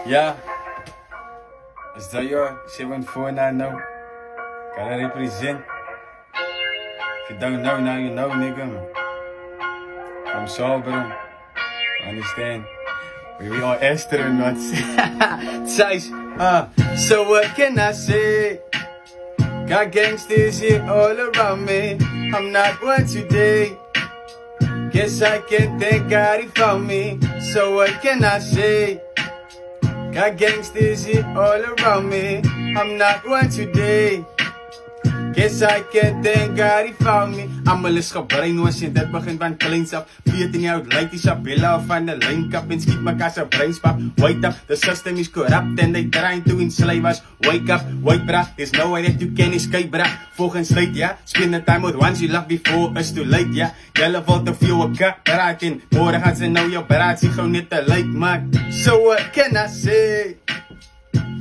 Yeah, is that your 749 now? Gotta represent. If you don't know, now you know, nigga. I'm sober. Understand? We are astronauts. So what can I say? Got gangsters here all around me. I'm not one today. Guess I can thank God he found me. So what can I say? Got gangsters here all around me. I'm not one today. Guess I can thank God he found me. Almal is gebreinoos en dit begin van kleins af. Weet in jou lyk Isabella of van 'n lynkap en skiet mekaar se breinspap. Wait up, the system is corrupt and they trying to enslave us. Wake up, wait bra, there's no way that you can escape bra. Volgens tyd, ja, spend the time with ones you love before it's too late, ja. Julle wil te veel 'n kak praat en môre gaan sy nou jou braad sien gou net te lyk, maar so what can I say?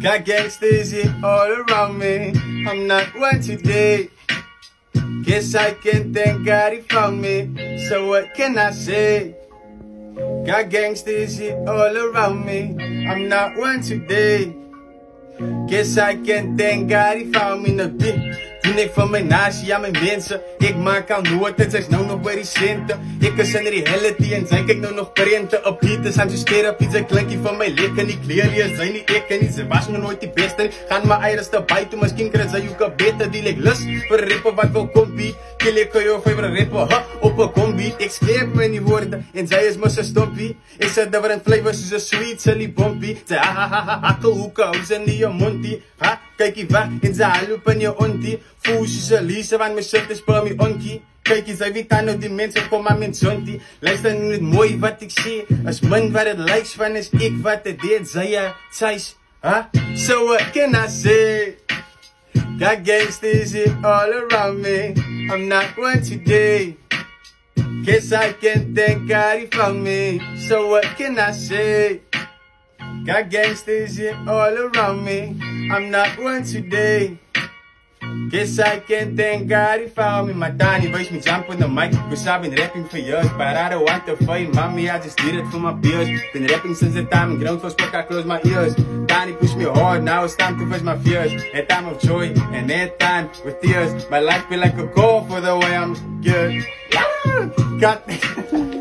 Got gangsters here all around me. I'm not one today. Guess I can thank God he found me. So what can I say? Got gangsters here all around me. I'm not one today. Guess I can thank God he found me. Nou toen ek van my nasie aan my mense. Ek maak al nooit en sy's nou nog by die sente. Ek is in reality en sy kyk nou nog prente. Op beat is I'm so scared of iets. Ek klinkie van my lek en die clearly is sy nie ek en nie. Sy was nog nooit die beste nie. Gaan my eiers te buy toe, miskien kry sy ook 'n beter deal. Ek lus vir rapper wat wil compete. Kill ek jou favorite rapper, op 'n kombi. Ek skep my nie woorde en sy is mos 'n stompie. Ek sê different flavors soos 'n sweet silly bompie. Sy hakkel hoeke, hous in die montie. Ha, kykie weg en sy haloop in jou ontie. Voel soos 'n Lisa van my shirt is per my onkie. Kykie, sy weet aan nou die mense kom aan my sontie. Luister net mooi wat ek sê. As min wat het lyks van is ek wat het deed. Sy's, so what can I say? Got gangsters here all around me. I'm not one today. Guess I can thank God he found me. So what can I say? Got gangsters here all around me. I'm not one today. Guess I can thank God he found me. My tiny voice me jump on the mic, cause I've been rapping for years. But I don't want to fight, mommy, I just did it for my peers. Been rapping since the time in ground for spoke, I close my ears. Tiny push me hard, now it's time to face my fears. A time of joy, and that time with tears. My life be like a call for the way I'm good. God.